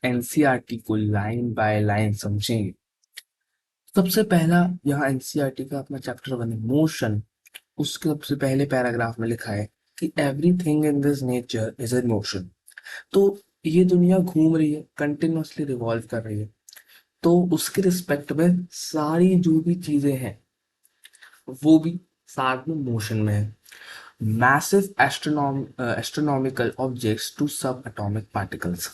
NCERT को line by line समझेंगे। सबसे पहला यहाँ एनसीईआरटी का अपना चैप्टर 1 है मोशन। उसके सबसे पहले पैराग्राफ में लिखा है कि everything in this nature is in motion. तो ये दुनिया घूम रही है, कंटिन्यूअसली रिवॉल्व कर रही है। तो उसके रिस्पेक्ट में सारी जो भी चीजें हैं वो भी साथ में मोशन में है। मैसिव एस्ट्रोनॉमिकल ऑब्जेक्ट्स टू सब एटॉमिक पार्टिकल्स।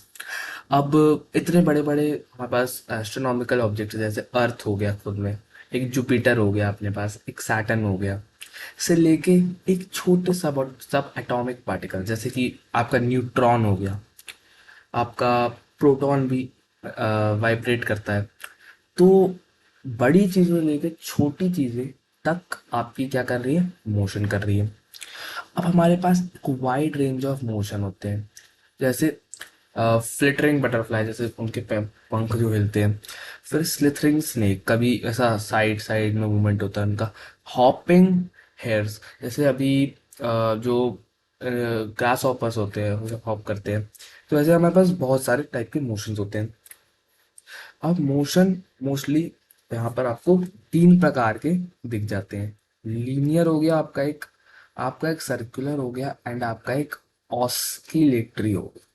अब इतने बड़े बड़े हमारे पास एस्ट्रोनॉमिकल ऑब्जेक्ट जैसे अर्थ हो गया, खुद में एक जुपिटर हो गया, अपने पास एक सैटर्न हो गया, से लेके एक छोटे सब सब एटॉमिक पार्टिकल जैसे कि आपका न्यूट्रॉन हो गया, आपका प्रोटॉन भी वाइब्रेट करता है। तो बड़ी चीज़ों लेके छोटी चीज़ें तक आपकी क्या कर रही है, मोशन कर रही है। अब हमारे पास एक वाइड रेंज ऑफ मोशन होते हैं, जैसे फ्लिटरिंग बटरफ्लाई, जैसे उनके पंख जो हिलते हैं। फिर स्लिथरिंग स्नेक, कभी ऐसा साइड साइड में मूवमेंट होता है उनका। हॉपिंग हेयर्स, जैसे अभी जो ग्रास हॉपर्स होते हैं वो हॉप करते हैं। तो ऐसे हमारे पास बहुत सारे टाइप के मोशंस होते हैं। अब मोशन मोस्टली यहाँ पर आपको तीन प्रकार के दिख जाते हैं। लीनियर हो गया आपका एक सर्कुलर हो गया, एंड आपका एक ऑस्किलेटरी हो गया।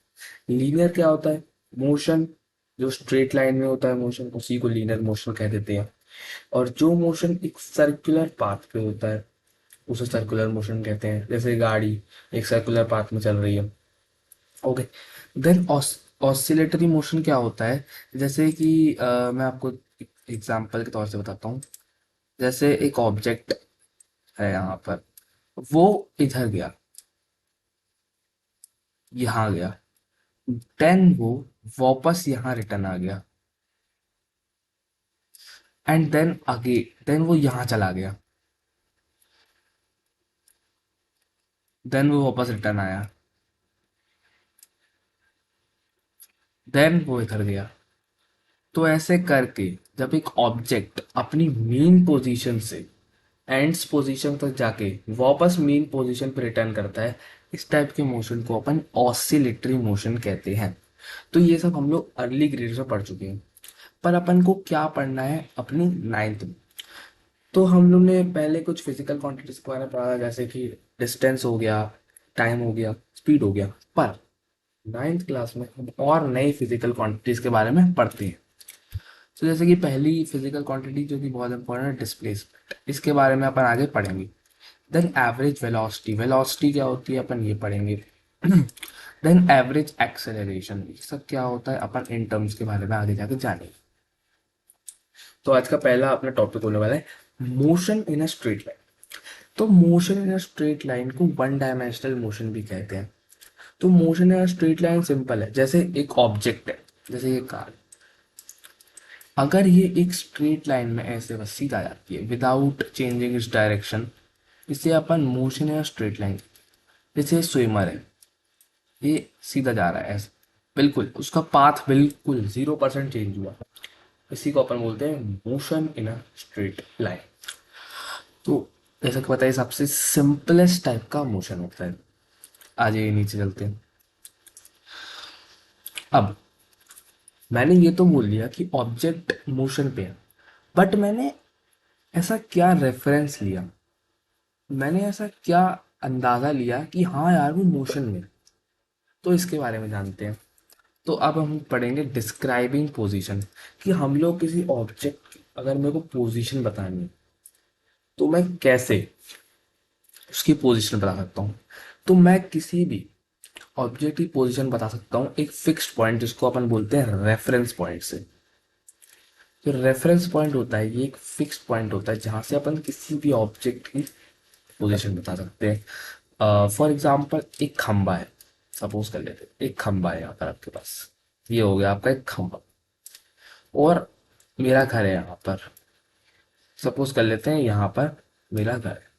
लीनियर क्या होता है? मोशन जो स्ट्रेट लाइन में होता है मोशन, उसी को लीनियर मोशन कह देते हैं। और जो मोशन एक सर्कुलर पाथ पे होता है उसे सर्कुलर मोशन कहते हैं, जैसे गाड़ी एक सर्कुलर पाथ में चल रही है। ओके। देन ऑसिलेटरी मोशन क्या होता है? जैसे कि मैं आपको एग्जांपल के तौर से बताता हूँ। जैसे एक ऑब्जेक्ट है यहाँ पर, वो इधर गया, यहाँ गया, देन वो वापस यहाँ रिटर्न आ गया, एंड देन वो यहाँ चला गया, देन वो वापस रिटर्न आया, देन वो इधर गया। तो ऐसे करके जब एक ऑब्जेक्ट अपनी मेन पोजीशन से एंड्स पोजीशन तक जाके वापस मेन पोजीशन पर रिटर्न करता है, इस टाइप के मोशन को अपन ऑसिलेटरी मोशन कहते हैं। तो ये सब हम लोग अर्ली ग्रेड में पढ़ चुके हैं। पर अपन को क्या पढ़ना है अपनी नाइन्थ में? तो हम लोग ने पहले कुछ फिजिकल क्वांटिटीज के बारे में पढ़ा, जैसे कि डिस्टेंस हो गया, टाइम हो गया, स्पीड हो गया। पर नाइन्थ क्लास में हम और नई फिजिकल क्वांटिटीज के बारे में पढ़ते हैं। तो जैसे कि पहली फिजिकल क्वांटिटी जो कि बहुत इंपॉर्टेंट है, डिस्प्लेसमेंट, इसके बारे में अपन आगे पढ़ेंगे। देन एवरेज वेलोसिटी, वेलोसिटी क्या होती है अपन ये पढ़ेंगे। देन एवरेज एक्सेलरेशन, ये सब क्या होता है अपन इन टर्म्स के बारे में आगे जाके जानेंगे। तो आज का पहला अपना टॉपिक होने वाला है motion in a straight line. तो motion in a straight line को वन डायमेंशनल मोशन भी कहते हैं। तो motion in a straight line simple है, जैसे एक ऑब्जेक्ट है, जैसे ये कार, अगर ये एक स्ट्रेट लाइन में ऐसे बस सीधा जाती है विदाउट चेंजिंग इट्स डायरेक्शन, इसे अपन motion in a straight line. जैसे स्विमर है, ये सीधा जा रहा है ऐसे, बिल्कुल उसका पाथ बिल्कुल 0% चेंज हुआ, इसी को अपन बोलते हैं motion in a straight line. तो जैसा कि पता है सबसे सिंपलेस्ट टाइप का मोशन होता है। आज ये नीचे चलते हैं। अब मैंने ये तो बोल दिया कि ऑब्जेक्ट मोशन पे है, बट मैंने ऐसा क्या रेफरेंस लिया, मैंने ऐसा क्या अंदाजा लिया कि हाँ यार वो मोशन में है? तो इसके बारे में जानते हैं। तो अब हम पढ़ेंगे डिस्क्राइबिंग पोजीशन, कि हम लोग किसी ऑब्जेक्ट की अगर मेरे को पोजीशन बतानी है तो मैं कैसे उसकी पोजीशन बता सकता हूँ। तो मैं किसी भी ऑब्जेक्ट की पोजीशन बता सकता हूँ एक फिक्स्ड पॉइंट, जिसको अपन बोलते हैं रेफरेंस पॉइंट से। जो रेफरेंस पॉइंट होता है ये एक फिक्स्ड पॉइंट होता है जहाँ से अपन किसी भी ऑब्जेक्ट की पोजीशन बता सकते हैं। फॉर एग्जाम्पल एक खंबा है, सपोज कर लेते हैं एक खंबा है यहाँ पर आपके पास, ये हो गया आपका एक खंबा। और मेरा घर है यहाँ पर, सपोज कर लेते हैं यहाँ पर मेरा घर है।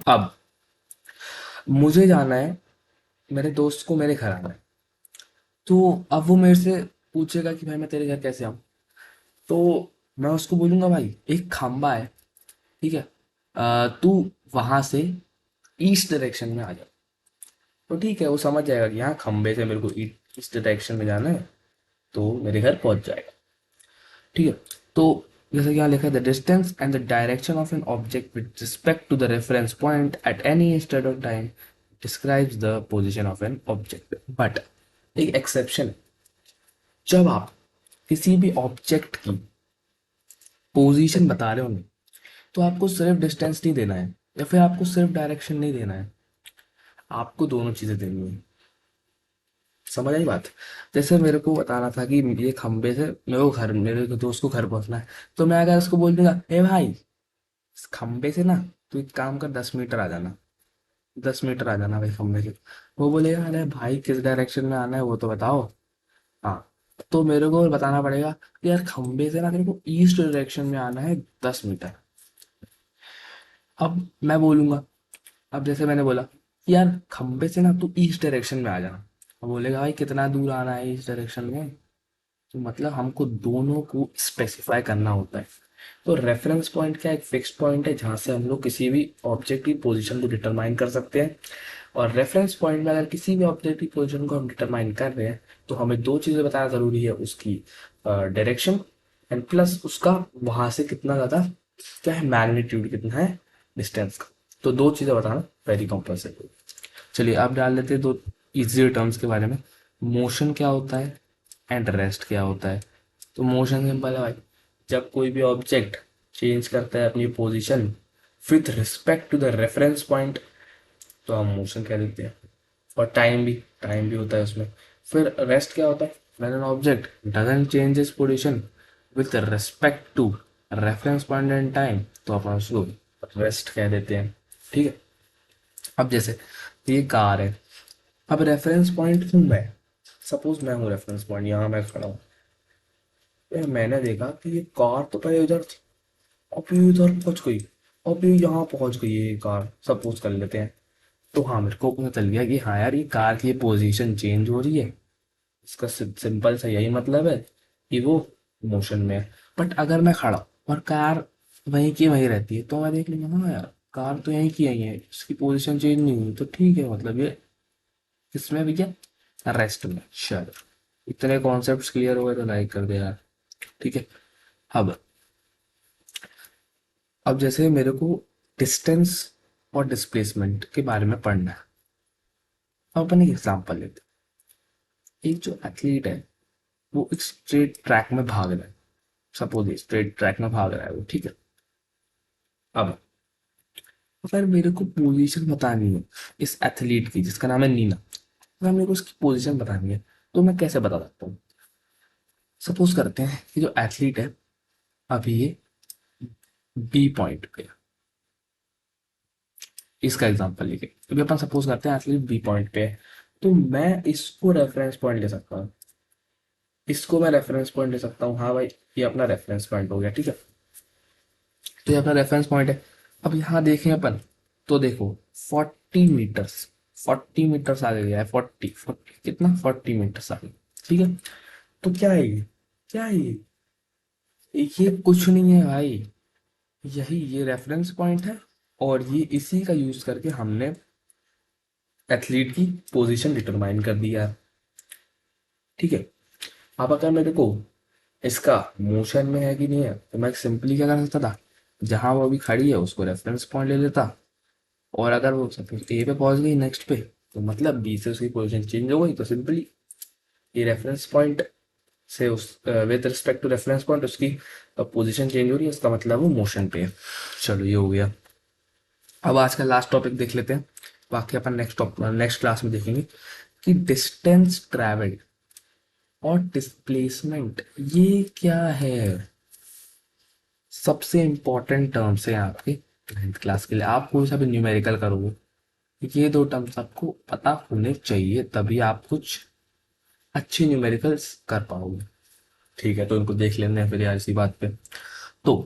अब मुझे जाना है, मेरे दोस्त को मेरे घर आना है। तो अब वो मेरे से पूछेगा कि भाई मैं तेरे घर कैसे आऊँ? तो मैं उसको बोलूंगा भाई एक खंबा है, ठीक है, तू वहां से ईस्ट डायरेक्शन में आ जा। तो ठीक है, वो समझ जाएगा कि यहाँ खंबे से मेरे को इस डायरेक्शन में जाना है, तो मेरे घर पहुंच जाएगा। ठीक है। तो जैसे कि यहाँ लिखा है, the distance and the direction of an object with respect to the reference point at any instant of time describes the position of an object. But एक एक्सेप्शन है, जब आप किसी भी ऑब्जेक्ट की पोजीशन बता रहे हो ना, तो आपको सिर्फ डिस्टेंस नहीं देना है या फिर आपको सिर्फ डायरेक्शन नहीं देना है, आपको दोनों चीजें देनी है। समझ आई बात? जैसे मेरे को बताना था कि ये खंबे से मेरे दोस्त को घर पहुंचना है, तो मैं अगर उसको बोल दूंगा, ए भाई, इस खंबे से ना तू एक काम कर, 10 मीटर आ जाना, 10 मीटर आ जाना भाई खंबे से। वो बोलेगा, अरे भाई किस डायरेक्शन में आना है वो तो बताओ। हाँ, तो मेरे को बताना पड़ेगा कि यार खंबे से ना तेरे को ईस्ट डायरेक्शन में आना है 10 मीटर। अब मैं बोलूंगा, अब जैसे मैंने बोला कि यार खंबे से ना तू ईस्ट डायरेक्शन में आ जाना, अब बोलेगा भाई कितना दूर आना है ईस्ट डायरेक्शन में। तो मतलब हमको दोनों को स्पेसिफाई करना होता है। तो रेफरेंस पॉइंट क्या, एक फिक्स पॉइंट है जहां से हम लोग किसी भी ऑब्जेक्ट की पोजीशन को डिटरमाइन कर सकते हैं। और रेफरेंस पॉइंट में अगर किसी भी ऑब्जेक्ट की पोजीशन को हम डिटरमाइन कर रहे हैं, तो हमें दो चीजें बताना जरूरी है, उसकी डायरेक्शन एंड प्लस उसका वहां से कितना ज्यादा क्या है, मैग्नीट्यूड कितना है डिस्टेंस का। तो दो चीजें बताना वेरी कंपल्सरी। चलिए आप डाल लेते हैं दो इजी टर्म्स के बारे में। मोशन क्या होता है एंड रेस्ट क्या होता है। तो मोशन सिंपल है भाई, जब कोई भी ऑब्जेक्ट चेंज करता है अपनी position with respect to the reference point, तो हम मोशन कह देते हैं। और टाइम भी होता है उसमें। फिर रेस्ट क्या होता है, when an object doesn't change its position with respect to reference point and time, तो अपन उसको रेस्ट कह देते हैं। ठीक है। अब जैसे ये कार है, अब रेफरेंस पॉइंट हूँ मैं, सपोज मैं हूँ रेफरेंस पॉइंट, यहाँ मैं खड़ा हूँ। यार मैंने देखा कि ये कार तो पहले उधर थी, अब ये उधर पहुंच गई, अब ये यहाँ पहुंच गई है ये कार, सपोज कर लेते हैं। तो हाँ, मेरे को पता चल गया कि हाँ यार, ये कार की पोजीशन चेंज हो रही है। इसका सिंपल सा यही मतलब है कि वो मोशन में है। बट अगर मैं खड़ा हूं और कार वहीं की वहीं रहती है, तो मैं देख लूंगा हाँ यार, कार तो यहीं की यहीं है, इसकी पोजीशन चेंज नहीं हुई, तो ठीक है, मतलब ये किसमें भी क्या, रेस्ट में। चलो, इतने कॉन्सेप्ट्स क्लियर हो गए तो लाइक कर दे यार। ठीक है। अब अब जैसे मेरे को डिस्टेंस और डिस्प्लेसमेंट के बारे में पढ़ना है। अब अपन एक एग्जांपल लेते हैं। एक जो एथलीट है, वो एक स्ट्रेट ट्रैक में भाग रहा है। सपोज स्ट्रेट ट्रैक में भाग रहा है वो, ठीक है। अब अगर मेरे को पोजीशन बतानी है इस एथलीट की, जिसका नाम है नीना, अगर मेरे को उसकी पोजीशन बतानी है, तो मैं कैसे बता सकता हूँ। सपोज करते हैं कि जो एथलीट है, अभी ये बी पॉइंट पे है। इसका एग्जांपल लेके अभी अपन सपोज करते हैं एथलीट बी पॉइंट पे है, तो मैं इसको रेफरेंस पॉइंट ले सकता हूँ। इसको मैं रेफरेंस पॉइंट ले सकता हूँ, हाँ भाई, ये अपना रेफरेंस पॉइंट हो गया। ठीक है। तो ये अपना रेफरेंस पॉइंट है। अब यहाँ देखें अपन, तो देखो 40 मीटर्स, 40 मीटर्स आगे गया है, 40 40 कितना, 40 मीटर्स आगे। ठीक है। तो क्या है ये, क्या है ये कुछ नहीं है भाई, यही ये रेफरेंस पॉइंट है। और ये इसी का यूज करके हमने एथलीट की पोजीशन डिटरमाइन कर दिया है। ठीक है। अब अगर मेरे को इसका मोशन में है कि नहीं है, तो मैं सिंपली क्या कर सकता था, जहां वो अभी खड़ी है उसको रेफरेंस पॉइंट ले लेता। और अगर वो सपोज ए पे पहुंच गई नेक्स्ट पे, तो मतलब बी से उसकी पोजीशन चेंज हो गई, तो सिंपली ये रेफरेंस पॉइंट से उस with respect to reference point उसकी पोजीशन चेंज हो रही है, इसका मतलब वो मोशन पे है। चलो ये हो गया। अब आज का लास्ट टॉपिक देख लेते हैं, बाकी अपन नेक्स्ट क्लास में देखेंगे कि डिस्टेंस ट्रैवल्ड और डिस्प्लेसमेंट ये क्या है। सबसे इंपॉर्टेंट टर्म्स है आपके 9th क्लास के लिए। आप कोई सा भी न्यूमेरिकल करोगे, ये दो टर्म्स आपको पता होने चाहिए, तभी आप कुछ अच्छे न्यूमेरिकल्स कर पाओगे। ठीक है, तो इनको देख लेते हैं फिर यार इसी बात पे। तो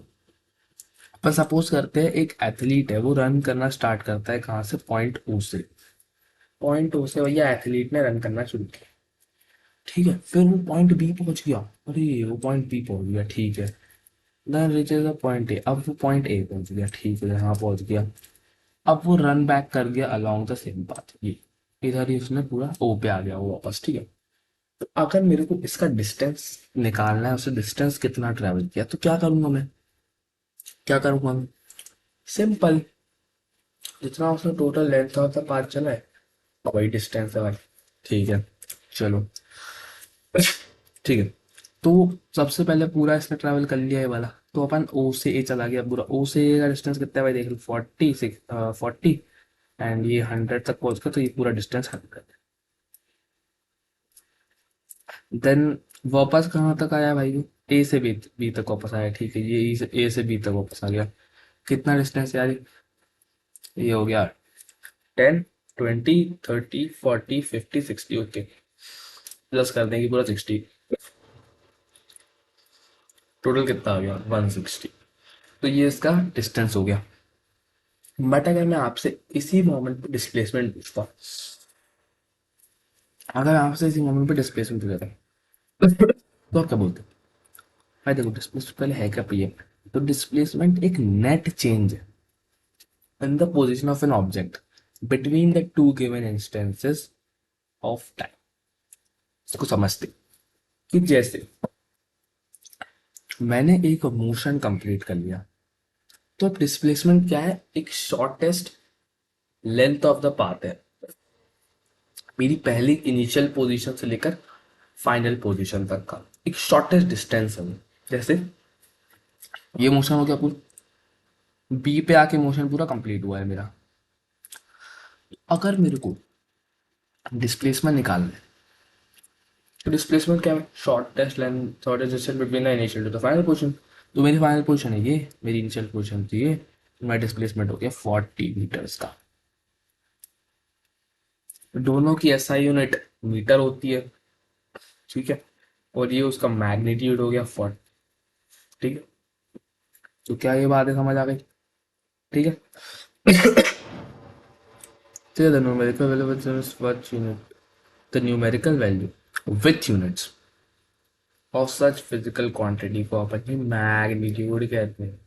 अपन सपोज करते हैं एक एथलीट है, वो रन करना स्टार्ट करता है कहाँ से, पॉइंट ओ से। पॉइंट ओ से भैया एथलीट ने रन करना शुरू किया। ठीक है। फिर वो पॉइंट बी पहुंच गया, अरे वो पॉइंट बी पहुंच गया, ठीक है। Then reaches the point A, अब वो पॉइंट ए पहुंच गया, ठीक है, यहाँ पहुंच गया। अब वो रन बैक कर गया अलोंग द सेम पाथ, ये इधर ही उसने पूरा ओ पे आ गया वो वापस, ठीक है। तो अगर मेरे को इसका डिस्टेंस निकालना है, उसे डिस्टेंस कितना ट्रेवल किया, तो क्या करूंगा मैं, क्या करूंगा मैं, सिंपल, जितना उसने total length of the path चला है वही डिस्टेंस है भाई, ठीक है। चलो, ठीक है। तो सबसे पहले पूरा इसने ट्रैवल कर लिया है वाला, तो अपन ओ से ए चला गया पूरा। ओ से ए का डिस्टेंस कितना है भाई, देख लो, 40 एंड ये 100 तक पहुंच गया, तो ये पूरा डिस्टेंस 100। देन वापस कहाँ तक आया भाई, ए से बी तक वापस आया, ठीक है। ये ए से बी तक वापस आ गया। कितना डिस्टेंस यार, ये हो गया 10, 20, 30, 40, 50, 60, ओके। प्लस कर देंगे पूरा 60, टोटल कितना आ गया 160। तो ये इसका डिस्टेंस हो गया। बट अगर मैं आपसे इसी मोमेंट पे डिस्प्लेसमेंट पूछता, अगर आपसे इसी मोमेंट पे डिस्प्लेसमेंट पूछा था तो आप क्या बोलते? भाई देखो, डिस्प्लेसमेंट पहले है क्या, पीए। तो डिस्प्लेसमेंट एक नेट चेंज है in the position of an object between the two given instances of time. इसको समझते कि जैसे मैंने एक मोशन कंप्लीट कर लिया, तो अब डिस्प्लेसमेंट क्या है, एक shortest length of the path है मेरी पहली इनिशियल पोजीशन से लेकर फाइनल पोजीशन तक का, एक शॉर्टेस्ट डिस्टेंस है वो। जैसे ये मोशन हो गया पूरा, बी पे आके मोशन पूरा कंप्लीट हुआ है मेरा। अगर मेरे को डिस्प्लेसमेंट निकालना है, तो डिस्प्लेसमेंट क्या है, shortest length, shortest distance between the initial to the final position. तो मेरी फाइनल पोजीशन है ये, मेरी इनिशियल पोजीशन थी ये, तो मेरा डिस्प्लेसमेंट हो गया 40 मीटर्स का। दोनों की एसआई यूनिट मीटर होती है, ठीक है। और ये उसका मैग्नीट्यूड हो गया 40, ठीक है। तो क्या ये बात है, समझ आ गई, ठीक है। So the numerical value with what unit? The numerical value with units of such physical quantity को अपन ही मैग्नीट्यूड कहते हैं।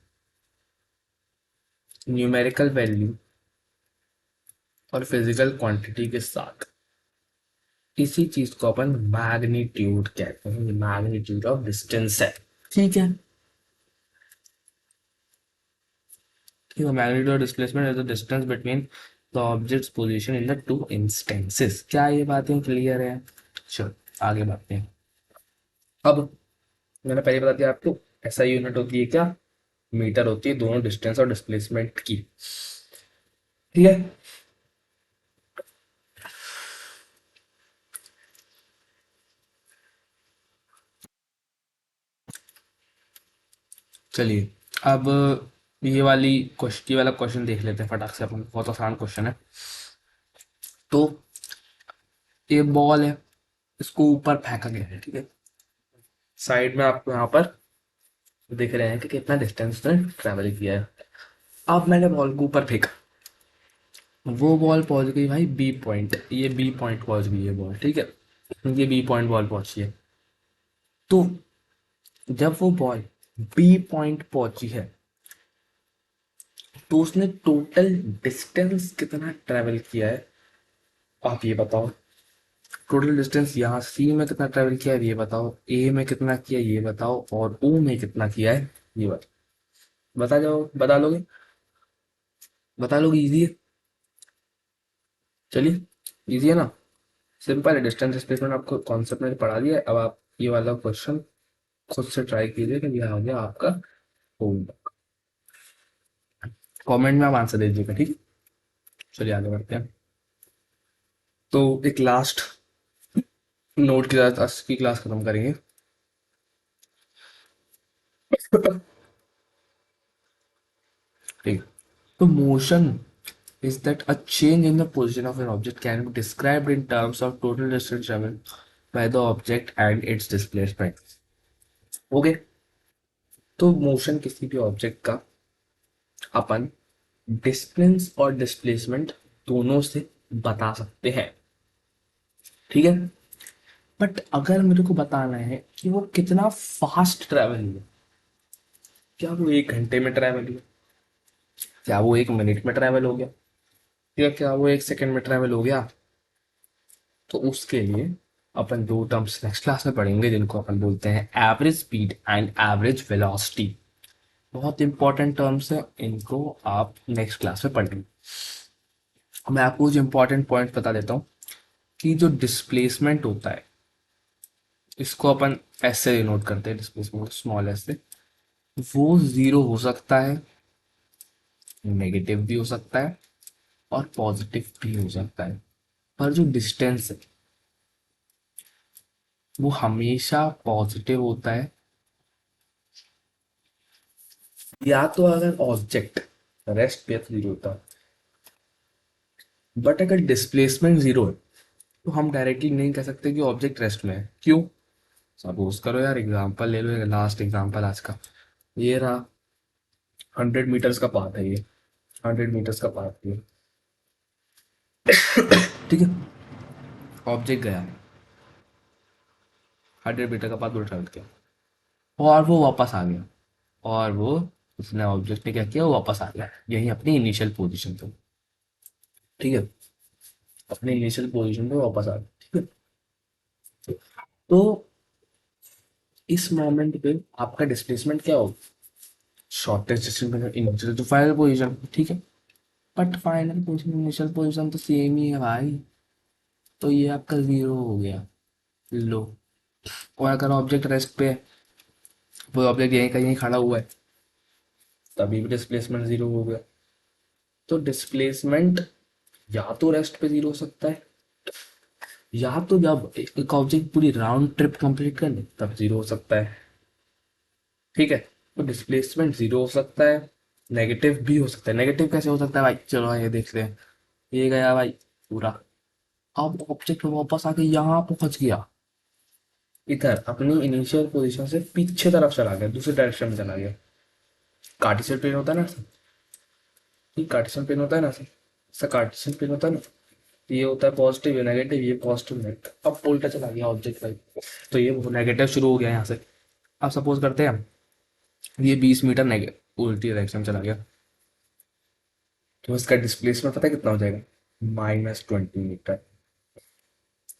न्यूमेरिकल वैल्यू और फिजिकल क्वांटिटी के साथ इसी चीज को अपन मैग्नीट्यूड कहते हैं। मैग्नीट्यूड ऑफ डिस्टेंस है, ठीक है। ठीक है, magnitude of displacement is the distance between the objects position in the two instances. क्या ये बातें क्लियर है? चलो आगे बढ़ते हैं। अब मैंने पहले बता दिया आपको, एसआई यूनिट होती है क्या, मीटर होती है, दोनों डिस्टेंस और डिस्प्लेसमेंट की, ठीक है। चलिए, अब ये वाला क्वेश्चन देख लेते हैं फटाक से अपन, बहुत आसान क्वेश्चन है। तो ये बॉल है, इसको ऊपर फेंका गया है, ठीक है। साइड में आपको यहाँ पर दिख रहे हैं कि कितना डिस्टेंस उसने ट्रेवल किया है। अब मैंने बॉल को ऊपर फेंका, वो बॉल पहुंच गई भाई बी पॉइंट, ये बी पॉइंट पहुंच गई है बॉल, ठीक है। ये बी पॉइंट बॉल पहुंची है। तो जब वो बॉल बी पॉइंट पहुंची है, तो उसने टोटल डिस्टेंस कितना ट्रेवल किया है, आप ये बताओ। टोटल डिस्टेंस यहाँ सी में कितना ट्रेवल किया है ये बताओ, ए में कितना किया ये बताओ, और ओ में कितना किया है ये बताओ। बता जाओ, बता लोगे, इजी है। चलिए, इजी है ना, सिंपल है। डिस्टेंस डिस्प्लेसमेंट आपको कॉन्सेप्ट में पढ़ा दिया है। अब आप ये वाला क्वेश्चन खुद से ट्राई कीजिए कि यह हो गया आपका होमवर्क। कमेंट में आप आंसर दे दीजिएगा, ठीक है। चलिए आगे बढ़ते हैं। तो एक लास्ट नोट के साथ आज की क्लास खत्म करेंगे। ठीक, तो motion is that a change in the position of an object can be described in terms of total distance traveled by the object and its displacement. Okay, तो मोशन किसी भी ऑब्जेक्ट का अपन डिस्टेंस और displacement दोनों से बता सकते हैं, ठीक है। बट अगर मेरे को बताना है कि वो कितना फास्ट ट्रैवल हुआ, क्या वो 1 घंटे में ट्रैवल हुआ, क्या वो 1 मिनट में ट्रैवल हो गया, या क्या वो 1 सेकंड में ट्रैवल हो गया, तो उसके लिए अपन दो टर्म्स नेक्स्ट क्लास में पढ़ेंगे जिनको अपन बोलते हैं average speed and average velocity. बहुत इंपॉर्टेंट टर्म्स है, इनको आप नेक्स्ट क्लास में पढ़ेंगे। मैं आपको कुछ इंपॉर्टेंट पॉइंट बता देता हूँ कि जो डिस्प्लेसमेंट होता है इसको अपन एस से डिनोट करते हैं, डिस्प्लेसमेंट स्मॉल एस से। वो जीरो हो सकता है, नेगेटिव भी हो सकता है और पॉजिटिव भी हो सकता है। पर जो डिस्टेंस है वो हमेशा पॉजिटिव होता है, या तो अगर ऑब्जेक्ट रेस्ट पे तो जीरो होता है। बट अगर डिस्प्लेसमेंट जीरो है तो हम डायरेक्टली नहीं कह सकते कि ऑब्जेक्ट रेस्ट में है। क्यों? सपोज करो यार, एग्जांपल ले लो, लास्ट एग्जांपल आज का। ये रहा 100 मीटर्स का पाथ है ये, 100 मीटर्स का पाथ ये, ठीक है। ऑब्जेक्ट गया 100 मीटर का पाथ पूरा ट्रेवल किया और वो वापस आ गया, और वो उसने ऑब्जेक्ट ने क्या किया, वो वापस आ गया यही अपनी इनिशियल पोजीशन पे। ठीक है, अपने इनिशियल पोजीशन पे वापस आ गया। ठीक है, तो इस मोमेंट पे आपका डिस्प्लेसमेंट क्या होगा? Shortest distance initial to final position, ठीक है। But final position initial position तो सेम ही है भाई, तो ये आपका जीरो हो गया। लो, और अगर ऑब्जेक्ट रेस्ट पे है, वो ऑब्जेक्ट यहीं का यहीं खड़ा हुआ है, तभी भी डिस्प्लेसमेंट जीरो हो गया। तो डिस्प्लेसमेंट या तो रेस्ट पे जीरो हो सकता है, या तो जब एक ऑब्जेक्ट पूरी राउंड ट्रिप कंप्लीट कर ले तब जीरो हो सकता है। ठीक है, तो डिस्प्लेसमेंट जीरो हो सकता है, नेगेटिव भी हो सकता है। नेगेटिव कैसे हो सकता है भाई? चलो ये देखते हैं। ये गया भाई पूरा, अब ऑब्जेक्ट वापस आके यहाँ पहुंच गया, इधर अपनी इनिशियल पोजीशन से पीछे तरफ चला गया, दूसरे डायरेक्शन में चला गया। कार्टेशियन प्लेन होता है ना ऐसा, ठीक, कार्टेशियन प्लेन होता है ना ऐसा, ऐसा कार्टेशियन प्लेन होता है ना, ये होता है पॉजिटिव, ये नेगेटिव, ये पॉजिटिव नेगेटिव। अब उल्टा चला गया ऑब्जेक्ट भाई, तो ये नेगेटिव शुरू हो गया यहाँ से। अब सपोज करते हैं हम, ये 20 मीटर नेगेटिव उल्टी डायरेक्शन चला गया, तो इसका डिस्प्लेसमेंट पता है कितना हो जाएगा? -20 मीटर।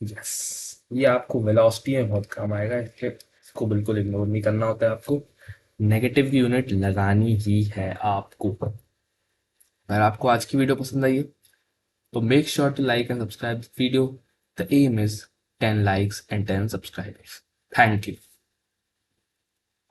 यस, ये आपको वेलोसिटी में बहुत काम आएगा, इसलिए इसको बिल्कुल इग्नोर नहीं करना होता है आपको। नेगेटिव की यूनिट लगानी ही है आपको। अगर आपको आज की वीडियो पसंद आई है तो make sure to like and subscribe video. The aim is 10 likes and 10 subscribers. Thank you.